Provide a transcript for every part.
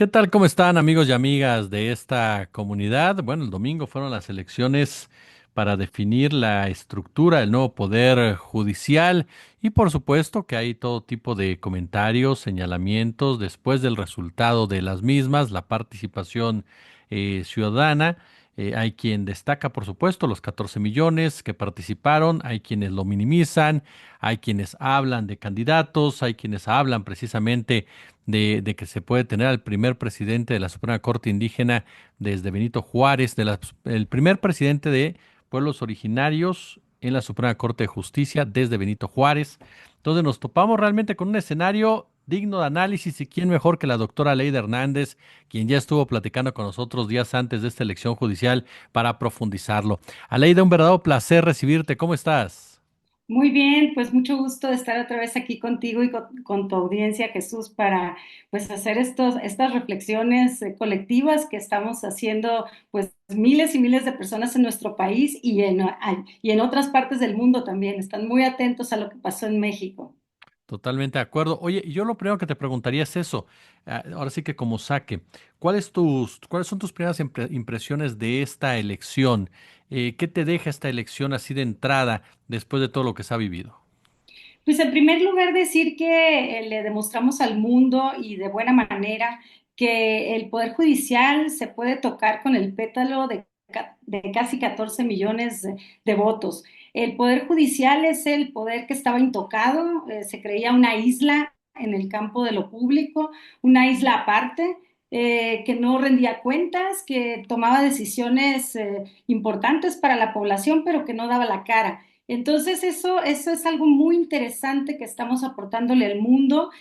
¿Qué tal? ¿Cómo están amigos y amigas de esta comunidad? Bueno, el domingo fueron las elecciones para definir la estructura del nuevo poder judicial y por supuesto que hay todo tipo de comentarios, señalamientos después del resultado de las mismas, la participación ciudadana. Hay quien destaca, por supuesto, los 14 millones que participaron, hay quienes lo minimizan, hay quienes hablan de candidatos, hay quienes hablan precisamente de que se puede tener al primer presidente de la Suprema Corte Indígena desde Benito Juárez, el primer presidente de pueblos originarios en la Suprema Corte de Justicia desde Benito Juárez. Entonces nos topamos realmente con un escenario digno de análisis y quién mejor que la doctora Leida Hernández, quien ya estuvo platicando con nosotros días antes de esta elección judicial para profundizarlo. Aleida, un verdadero placer recibirte. ¿Cómo estás? Muy bien, pues mucho gusto de estar otra vez aquí contigo y con tu audiencia, Jesús, para pues hacer estas reflexiones colectivas que estamos haciendo pues miles y miles de personas en nuestro país y en otras partes del mundo también. Están muy atentos a lo que pasó en México. Totalmente de acuerdo. Oye, y yo lo primero que te preguntaría es eso. Ahora sí que como saque, cuáles son tus primeras impresiones de esta elección? ¿Qué te deja esta elección así de entrada después de todo lo que se ha vivido? Pues en primer lugar decir que le demostramos al mundo y de buena manera que el Poder Judicial se puede tocar con el pétalo de casi 14 millones de votos. El Poder Judicial es el poder que estaba intocado, se creía una isla en el campo de lo público, una isla aparte. Que no rendía cuentas, que tomaba decisiones importantes para la población, pero que no daba la cara. Entonces, eso es algo muy interesante que estamos aportándole al mundo.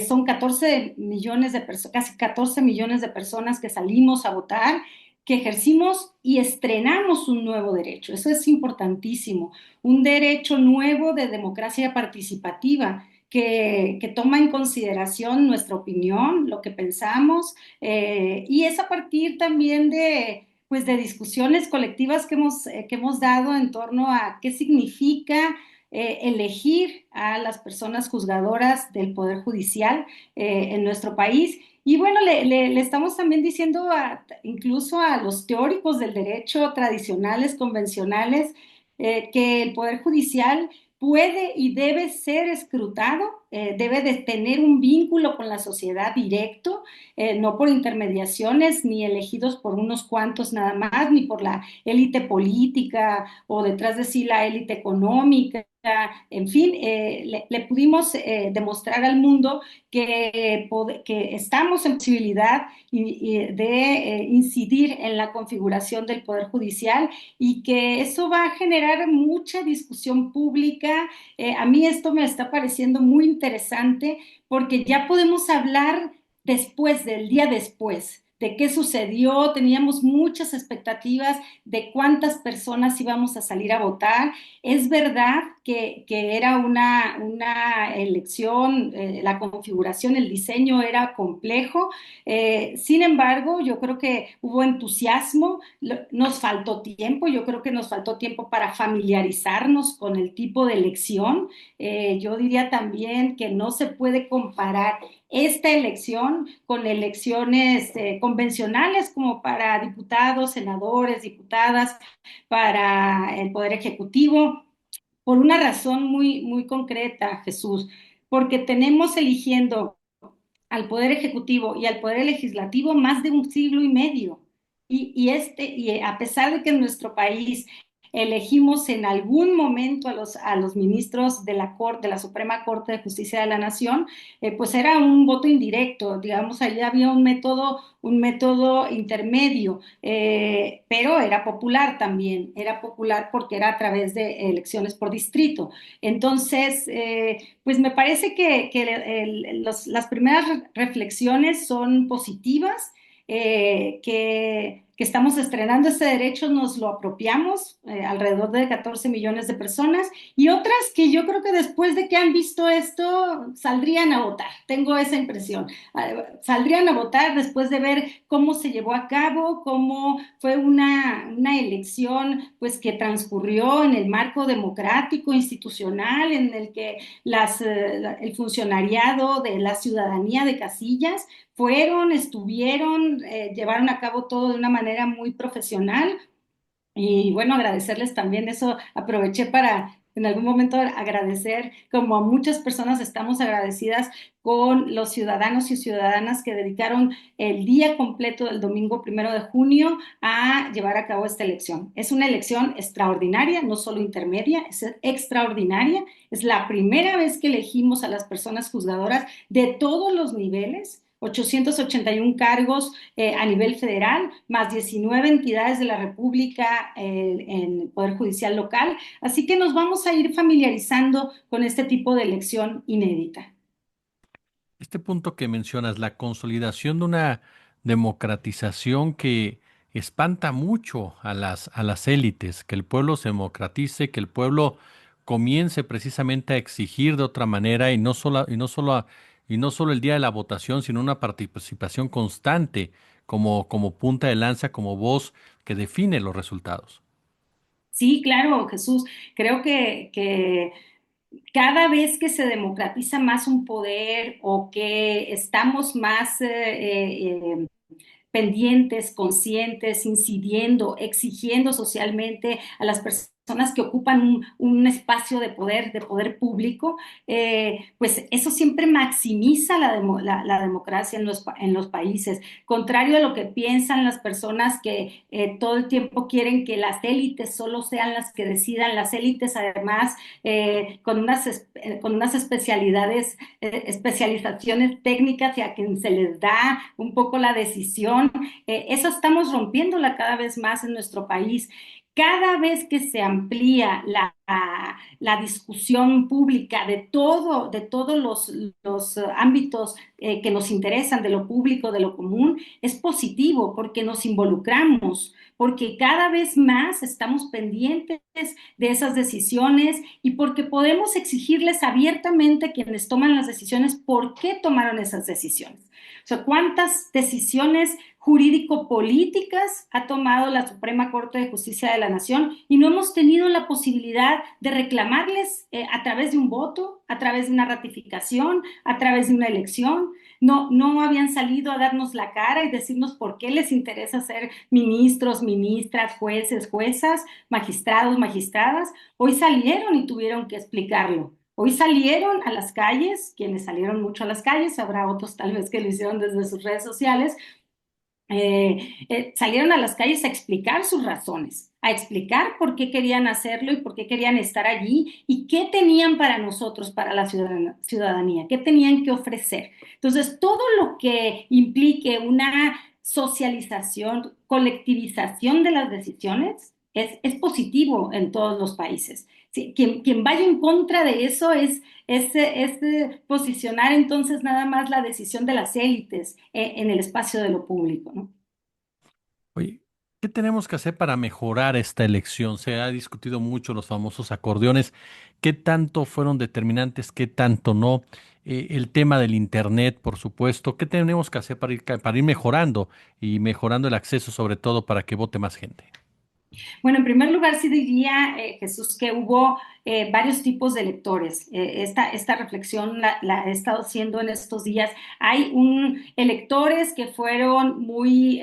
Son 14 millones de personas, casi 14 millones de personas que salimos a votar, que ejercimos y estrenamos un nuevo derecho. Eso es importantísimo. Un derecho nuevo de democracia participativa. Que toma en consideración nuestra opinión, lo que pensamos, y es a partir también pues de discusiones colectivas que hemos dado en torno a qué significa elegir a las personas juzgadoras del Poder Judicial en nuestro país. Y bueno, le estamos también diciendo incluso a los teóricos del derecho tradicionales, convencionales, que el Poder Judicial puede y debe ser escrutado, debe de tener un vínculo con la sociedad directo, no por intermediaciones, ni elegidos por unos cuantos nada más, ni por la élite política o detrás de sí la élite económica. En fin, le pudimos demostrar al mundo que estamos en posibilidad de incidir en la configuración del Poder Judicial y que eso va a generar mucha discusión pública. A mí esto me está pareciendo muy interesante porque ya podemos hablar después, del día después, de qué sucedió, teníamos muchas expectativas de cuántas personas íbamos a salir a votar. Es verdad que era una elección, la configuración, el diseño era complejo, sin embargo, yo creo que hubo entusiasmo, nos faltó tiempo, yo creo que nos faltó tiempo para familiarizarnos con el tipo de elección. Yo diría también que no se puede comparar esta elección con elecciones convencionales como para diputados, senadores, diputadas, para el Poder Ejecutivo, por una razón muy concreta, Jesús, porque tenemos eligiendo al Poder Ejecutivo y al Poder Legislativo más de un siglo y medio. Y a pesar de que en nuestro país elegimos en algún momento a los ministros de la Corte, de la Suprema Corte de Justicia de la Nación, pues era un voto indirecto, digamos, ahí había un método intermedio, pero era popular porque era a través de elecciones por distrito. Entonces, pues me parece las primeras reflexiones son positivas, que que estamos estrenando este derecho, nos lo apropiamos, alrededor de 14 millones de personas, y otras que yo creo que después de que han visto esto, saldrían a votar. Tengo esa impresión. Saldrían a votar después de ver cómo se llevó a cabo, cómo fue una elección pues que transcurrió en el marco democrático, institucional, en el que el funcionariado de la ciudadanía de Casillas fueron, estuvieron, llevaron a cabo todo de una manera muy profesional. Y bueno, agradecerles también eso, aproveché para en algún momento agradecer, como a muchas personas estamos agradecidas con los ciudadanos y ciudadanas que dedicaron el día completo del domingo 1 de junio a llevar a cabo esta elección. Es una elección extraordinaria, no solo intermedia, es extraordinaria. Es la primera vez que elegimos a las personas juzgadoras de todos los niveles. 881 cargos a nivel federal, más 19 entidades de la República en el Poder Judicial local. Así que nos vamos a ir familiarizando con este tipo de elección inédita. Este punto que mencionas, la consolidación de una democratización que espanta mucho a las élites, que el pueblo se democratice, que el pueblo comience precisamente a exigir de otra manera y no solo el día de la votación, sino una participación constante como punta de lanza, como voz que define los resultados. Sí, claro, Jesús. Creo que cada vez que se democratiza más un poder o que estamos más pendientes, conscientes, incidiendo, exigiendo socialmente a las personas que ocupan un espacio de poder público, pues eso siempre maximiza la democracia en los países, contrario a lo que piensan las personas que todo el tiempo quieren que las élites solo sean las que decidan, las élites además con unas especializaciones técnicas y a quien se les da un poco la decisión. Eso estamos rompiéndola cada vez más en nuestro país. Cada vez que se amplía la discusión pública de todos los ámbitos que nos interesan, de lo público, de lo común, es positivo porque nos involucramos, porque cada vez más estamos pendientes de esas decisiones y porque podemos exigirles abiertamente a quienes toman las decisiones por qué tomaron esas decisiones. O sea, ¿cuántas decisiones jurídico-políticas ha tomado la Suprema Corte de Justicia de la Nación y no hemos tenido la posibilidad de reclamarles a través de un voto, a través de una ratificación, a través de una elección? No habían salido a darnos la cara y decirnos por qué les interesa ser ministros, ministras, jueces, juezas, magistrados, magistradas. Hoy salieron y tuvieron que explicarlo. Hoy salieron a las calles, quienes salieron mucho a las calles, habrá otros tal vez que lo hicieron desde sus redes sociales, salieron a las calles a explicar sus razones, a explicar por qué querían hacerlo y por qué querían estar allí y qué tenían para nosotros, para la ciudadanía, qué tenían que ofrecer. Entonces, todo lo que implique una socialización, colectivización de las decisiones es positivo en todos los países. Sí, quien vaya en contra de eso es posicionar entonces nada más la decisión de las élites en el espacio de lo público, ¿no? Oye, ¿qué tenemos que hacer para mejorar esta elección? Se ha discutido mucho los famosos acordeones. ¿Qué tanto fueron determinantes? ¿Qué tanto no? El tema del Internet, por supuesto. ¿Qué tenemos que hacer para ir mejorando y mejorando el acceso, sobre todo para que vote más gente? Bueno, en primer lugar, sí diría, Jesús, que hubo varios tipos de electores. Esta reflexión la he estado haciendo en estos días. Hay electores que fueron muy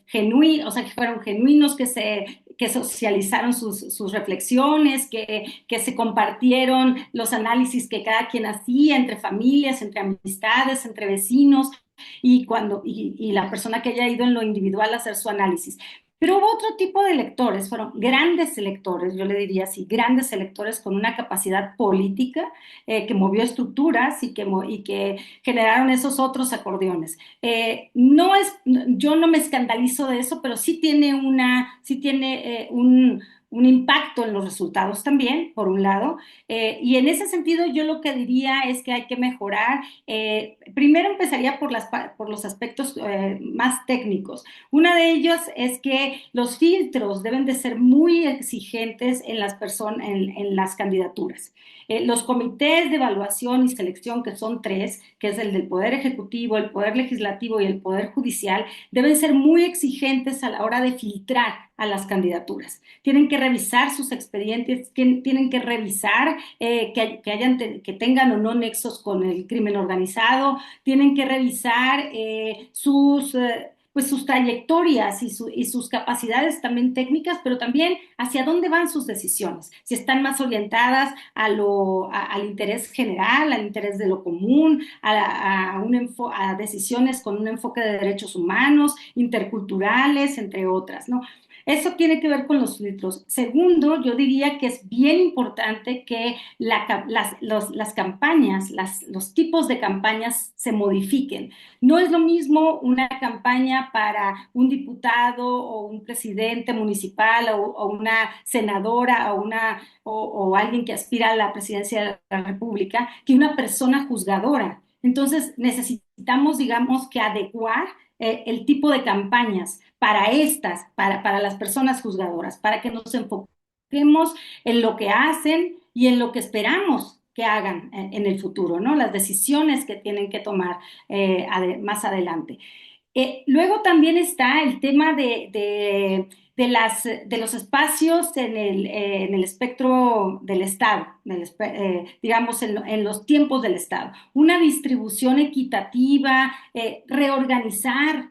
genuinos, o sea, que fueron genuinos, que socializaron sus reflexiones, que se compartieron los análisis que cada quien hacía entre familias, entre amistades, entre vecinos, y la persona que haya ido en lo individual a hacer su análisis. Pero hubo otro tipo de electores, fueron grandes electores, yo le diría así, grandes electores con una capacidad política que movió estructuras y que generaron esos otros acordeones. Yo no me escandalizo de eso, pero sí tiene un impacto en los resultados también, por un lado. Y en ese sentido, yo lo que diría es que hay que mejorar. Primero empezaría por los aspectos más técnicos. Una de ellos es que los filtros deben de ser muy exigentes en las personas, en las candidaturas. Los comités de evaluación y selección, que son tres, que es el del Poder Ejecutivo, el Poder Legislativo y el Poder Judicial, deben ser muy exigentes a la hora de filtrar a las candidaturas. Tienen que revisar sus expedientes, tienen que revisar que tengan o no nexos con el crimen organizado, tienen que revisar pues sus trayectorias y sus capacidades también técnicas, pero también hacia dónde van sus decisiones, si están más orientadas al interés general, al interés de lo común, a decisiones con un enfoque de derechos humanos, interculturales, entre otras, ¿no? Eso tiene que ver con los filtros. Segundo, yo diría que es bien importante que las campañas, los tipos de campañas se modifiquen. No es lo mismo una campaña para un diputado o un presidente municipal o una senadora o alguien que aspira a la presidencia de la República que una persona juzgadora. Entonces necesitamos, digamos, que adecuar el tipo de campañas para las personas juzgadoras, para que nos enfoquemos en lo que hacen y en lo que esperamos que hagan en el futuro, ¿no? Las decisiones que tienen que tomar más adelante. Luego también está el tema de los espacios en el espectro del Estado, digamos, en los tiempos del Estado. Una distribución equitativa, reorganizar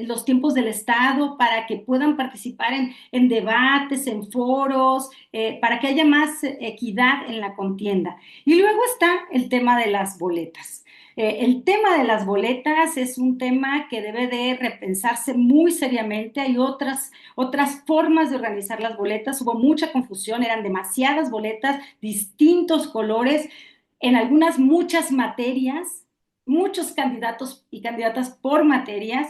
los tiempos del Estado para que puedan participar en debates, en foros, para que haya más equidad en la contienda. Y luego está el tema de las boletas. El tema de las boletas es un tema que debe de repensarse muy seriamente. Hay otras formas de organizar las boletas. Hubo mucha confusión, eran demasiadas boletas, distintos colores, en algunas muchas materias, muchos candidatos y candidatas por materias.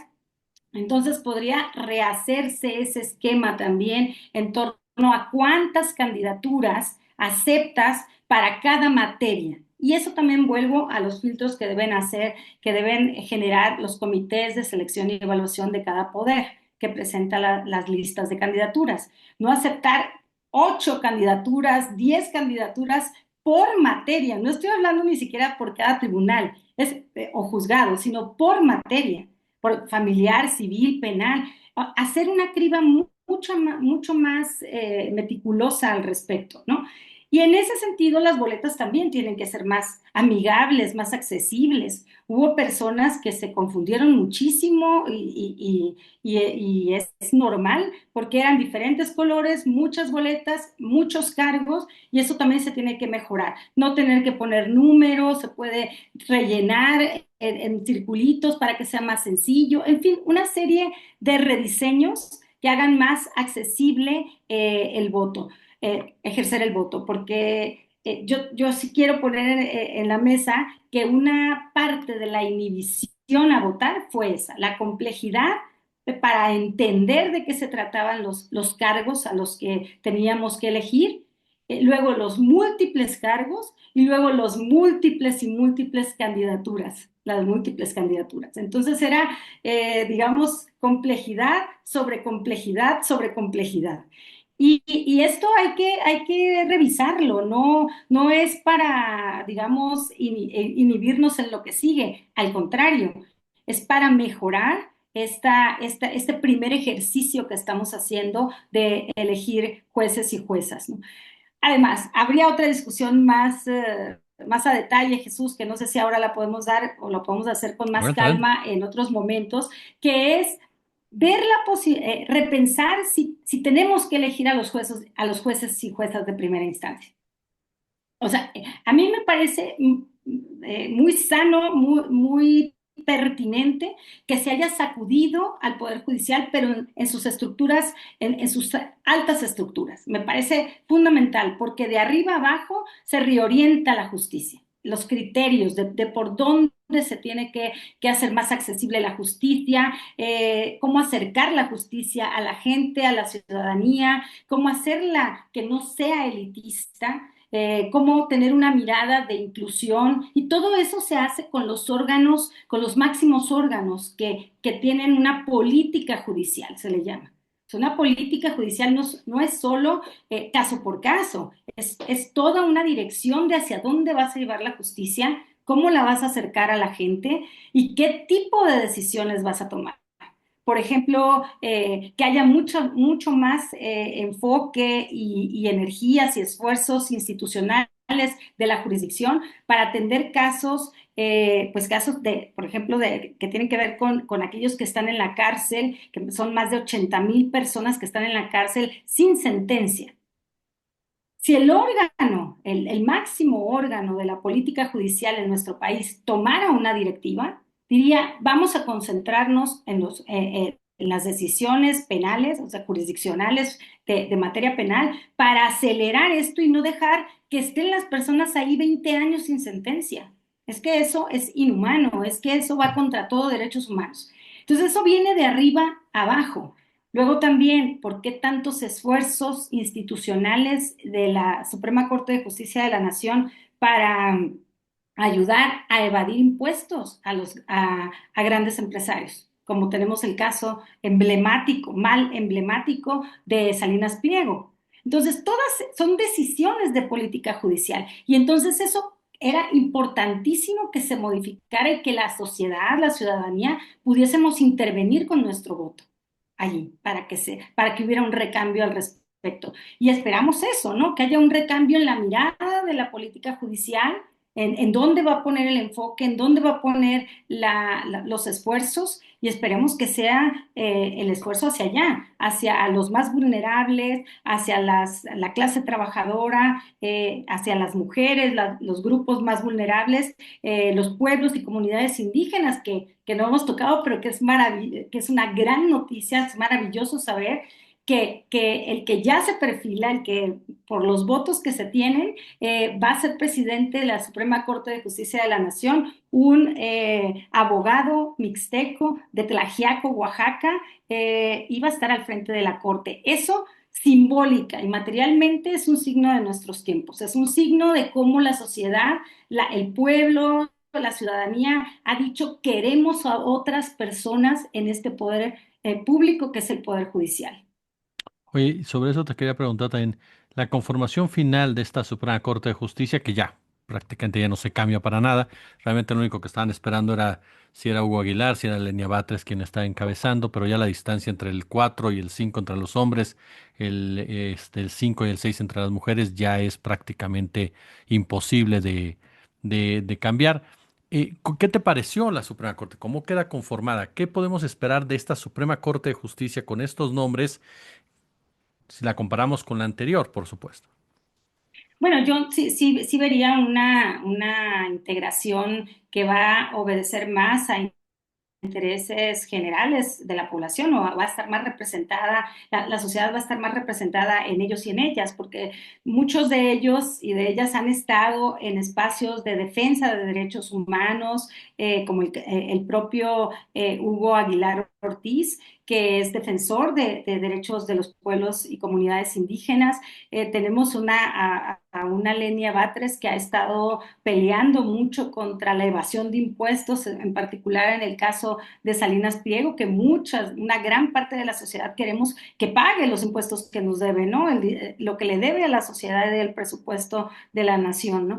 Entonces podría rehacerse ese esquema también en torno a cuántas candidaturas aceptas para cada materia. Y eso también vuelvo a los filtros que deben generar los comités de selección y evaluación de cada poder que presenta las listas de candidaturas. No aceptar 8 candidaturas, 10 candidaturas por materia. No estoy hablando ni siquiera por cada tribunal o juzgado, sino por materia, por familiar, civil, penal. Hacer una criba mucho más meticulosa al respecto, ¿no? Y en ese sentido, las boletas también tienen que ser más amigables, más accesibles. Hubo personas que se confundieron muchísimo y es normal porque eran diferentes colores, muchas boletas, muchos cargos y eso también se tiene que mejorar. No tener que poner números, se puede rellenar en circulitos para que sea más sencillo. En fin, una serie de rediseños que hagan más accesible el voto, ejercer el voto, porque yo sí quiero poner en la mesa que una parte de la inhibición a votar fue esa, la complejidad para entender de qué se trataban los cargos a los que teníamos que elegir, luego los múltiples cargos y luego los múltiples y múltiples candidaturas, las múltiples candidaturas. Entonces era, digamos, complejidad sobre complejidad sobre complejidad. Y esto hay que revisarlo, no es para, digamos, inhibirnos en lo que sigue, al contrario, es para mejorar este primer ejercicio que estamos haciendo de elegir jueces y juezas, ¿no? Además, habría otra discusión más a detalle, Jesús, que no sé si ahora la podemos dar o lo podemos hacer con más Bueno, está bien. calma en otros momentos, que es ver repensar si tenemos que elegir a los jueces y juezas de primera instancia. O sea, a mí me parece muy sano, muy pertinente que se haya sacudido al Poder Judicial, pero en sus estructuras, en sus altas estructuras. Me parece fundamental porque de arriba abajo se reorienta la justicia, los criterios de por dónde se tiene que hacer más accesible la justicia, cómo acercar la justicia a la gente, a la ciudadanía, cómo hacerla que no sea elitista, cómo tener una mirada de inclusión, y todo eso se hace con los órganos, con los máximos órganos que tienen una política judicial, se le llama. Una política judicial no es solo caso por caso, es toda una dirección de hacia dónde vas a llevar la justicia, cómo la vas a acercar a la gente y qué tipo de decisiones vas a tomar. Por ejemplo, que haya mucho más enfoque y energías y esfuerzos institucionales de la jurisdicción para atender casos, pues casos de, por ejemplo, que tienen que ver con aquellos que están en la cárcel, que son más de 80,000 personas que están en la cárcel sin sentencia. Si el órgano, el máximo órgano de la política judicial en nuestro país tomara una directiva, diría, vamos a concentrarnos en las decisiones penales, o sea, jurisdiccionales de materia penal, para acelerar esto y no dejar que estén las personas ahí 20 años sin sentencia. Es que eso es inhumano, es que eso va contra todo derechos humanos. Entonces, eso viene de arriba abajo. Luego también, ¿por qué tantos esfuerzos institucionales de la Suprema Corte de Justicia de la Nación para ayudar a evadir impuestos a grandes empresarios? Como tenemos el caso emblemático, mal emblemático de Salinas Pliego. Entonces, todas son decisiones de política judicial. Y entonces eso era importantísimo que se modificara y que la sociedad, la ciudadanía, pudiésemos intervenir con nuestro voto allí para que hubiera un recambio al respecto. Y esperamos eso, ¿no? Que haya un recambio en la mirada de la política judicial, en dónde va a poner el enfoque, en dónde va a poner los esfuerzos, y esperemos que sea el esfuerzo hacia allá, hacia los más vulnerables, hacia la clase trabajadora, hacia las mujeres, los grupos más vulnerables, los pueblos y comunidades indígenas que no hemos tocado, pero que es una gran noticia, es maravilloso saber que el que ya se perfila, el que por los votos que se tienen, va a ser presidente de la Suprema Corte de Justicia de la Nación, un abogado mixteco de Tlaxiaco, Oaxaca, y va a estar al frente de la Corte. Eso simbólica y materialmente es un signo de nuestros tiempos, es un signo de cómo la sociedad, el pueblo, la ciudadanía ha dicho queremos a otras personas en este poder público que es el poder judicial. Oye, y sobre eso te quería preguntar también, la conformación final de esta Suprema Corte de Justicia, que ya prácticamente ya no se cambia para nada, realmente lo único que estaban esperando era si era Hugo Aguilar, si era Lenia Batres quien está encabezando, pero ya la distancia entre el 4 y el 5 entre los hombres, el 5 y el 6 entre las mujeres, ya es prácticamente imposible de cambiar. ¿Qué te pareció la Suprema Corte? ¿Cómo queda conformada? ¿Qué podemos esperar de esta Suprema Corte de Justicia con estos nombres? Si la comparamos con la anterior, por supuesto. Bueno, yo sí vería una integración que va a obedecer más a intereses generales de la población, o va a estar más representada, la sociedad va a estar más representada en ellos y en ellas, porque muchos de ellos y de ellas han estado en espacios de defensa de derechos humanos, como el propio Hugo Aguilar Ortiz, que es defensor de derechos de los pueblos y comunidades indígenas. Tenemos a una Lenia Batres que ha estado peleando mucho contra la evasión de impuestos, en particular en el caso de Salinas Pliego, que una gran parte de la sociedad queremos que pague los impuestos que nos debe, ¿no? Lo que le debe a la sociedad del presupuesto de la nación, ¿no?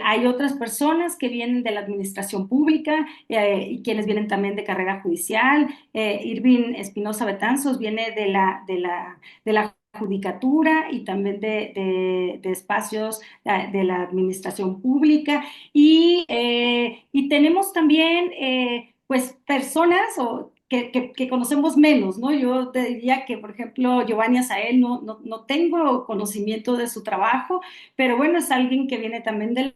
Hay otras personas que vienen de la administración pública y quienes vienen también de carrera judicial. Irving Espinosa Betanzos viene de la judicatura y también de espacios de la administración pública, y tenemos también pues personas que conocemos menos, ¿no? Yo te diría que, por ejemplo, Giovanni Azael, no tengo conocimiento de su trabajo, pero bueno, es alguien que viene también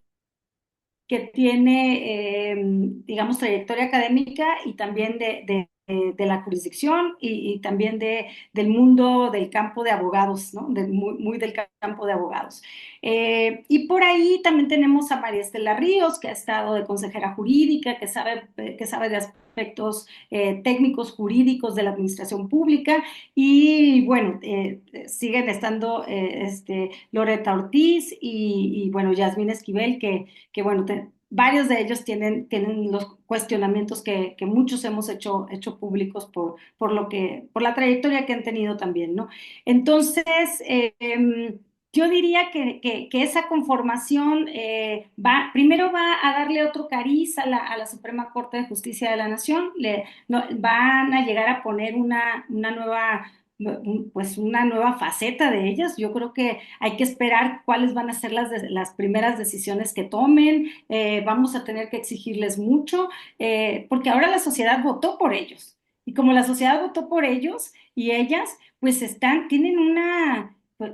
que tiene, digamos, trayectoria académica y también de la jurisdicción y también del mundo del campo de abogados, ¿no? Muy del campo de abogados. Y por ahí también tenemos a María Estela Ríos, que ha estado de consejera jurídica, que sabe de aspectos técnicos jurídicos de la administración pública. Y bueno, siguen estando Loreta Ortiz y bueno, Yasmín Esquivel, que bueno, varios de ellos tienen los cuestionamientos que muchos hemos hecho públicos por la trayectoria que han tenido también, ¿no? Entonces, yo diría que esa conformación primero va a darle otro cariz a la Suprema Corte de Justicia de la Nación, van a llegar a poner una nueva pues una nueva faceta de ellas. Yo creo que hay que esperar cuáles van a ser las primeras decisiones que tomen. Vamos a tener que exigirles mucho, porque ahora la sociedad votó por ellos. Y como la sociedad votó por ellos y ellas, pues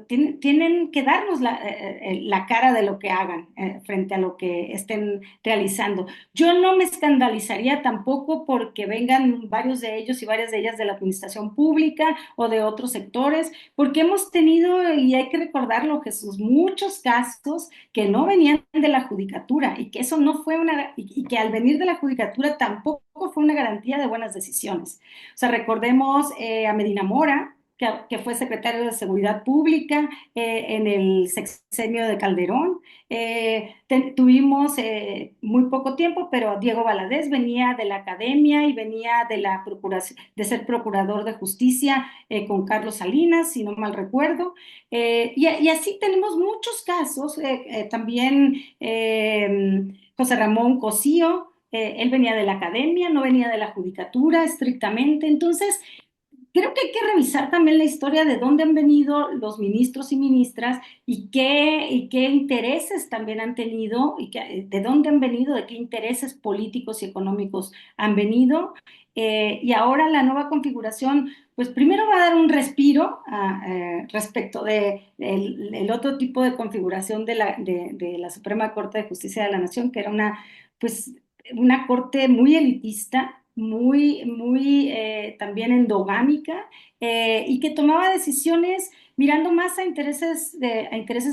tienen que darnos la cara de lo que hagan frente a lo que estén realizando. Yo no me escandalizaría tampoco porque vengan varios de ellos y varias de ellas de la administración pública o de otros sectores, porque hemos tenido, y hay que recordarlo, Jesús, muchos casos que no venían de la judicatura y que eso no fue y que al venir de la judicatura tampoco fue una garantía de buenas decisiones. O sea, recordemos a Medina Mora, que fue secretario de Seguridad Pública en el sexenio de Calderón. Tuvimos muy poco tiempo, pero Diego Valadez venía de la academia y venía de la procuración, de ser procurador de justicia con Carlos Salinas, si no mal recuerdo. Y así tenemos muchos casos. También José Ramón Cosío, él venía de la academia, no venía de la judicatura estrictamente. Entonces, creo que hay que revisar también la historia de dónde han venido los ministros y ministras y qué intereses también han tenido de dónde han venido, de qué intereses políticos y económicos han venido. Y ahora la nueva configuración, pues primero va a dar un respiro respecto el otro tipo de configuración de la Suprema Corte de Justicia de la Nación, que era pues, una corte muy elitista, muy también endogámica, y que tomaba decisiones mirando más a intereses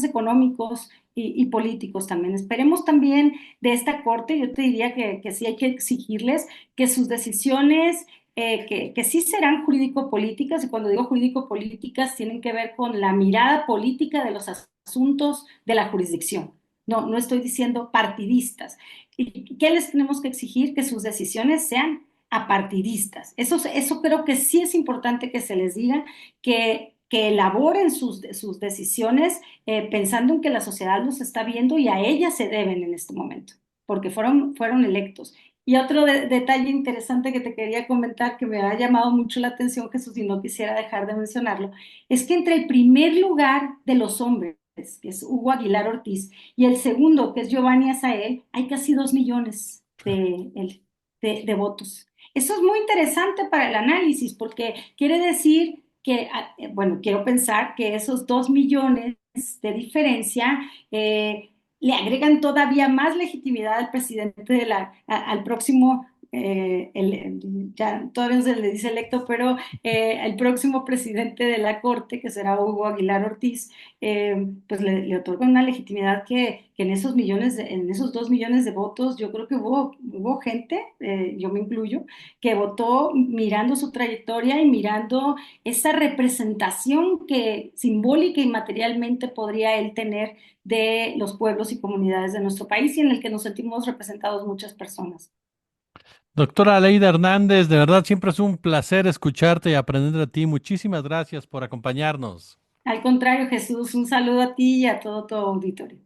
económicos y políticos también. Esperemos también de esta corte, yo te diría que sí hay que exigirles que sus decisiones, que sí serán jurídico-políticas, y cuando digo jurídico-políticas tienen que ver con la mirada política de los asuntos de la jurisdicción. No, no estoy diciendo partidistas. ¿Y qué les tenemos que exigir? Que sus decisiones sean apartidistas. Eso creo que sí es importante que se les diga, que elaboren sus decisiones pensando en que la sociedad los está viendo y a ellas se deben en este momento, porque fueron electos. Y otro detalle interesante que te quería comentar, que me ha llamado mucho la atención, Jesús, y no quisiera dejar de mencionarlo, es que entre el primer lugar de los hombres, que es Hugo Aguilar Ortiz, y el segundo, que es Giovanni Azael, hay casi 2 millones de votos. Eso es muy interesante para el análisis porque quiere decir que, bueno, quiero pensar que esos 2 millones de diferencia le agregan todavía más legitimidad al presidente al próximo, ya todavía no se le dice electo, pero el próximo presidente de la Corte, que será Hugo Aguilar Ortiz, pues le otorga una legitimidad que en esos 2 millones de votos, yo creo que hubo gente, yo me incluyo, que votó mirando su trayectoria y mirando esa representación que simbólica y materialmente podría él tener de los pueblos y comunidades de nuestro país y en el que nos sentimos representados muchas personas. Doctora Aleida Hernández, de verdad siempre es un placer escucharte y aprender de ti. Muchísimas gracias por acompañarnos. Al contrario, Jesús, un saludo a ti y a todo tu auditorio.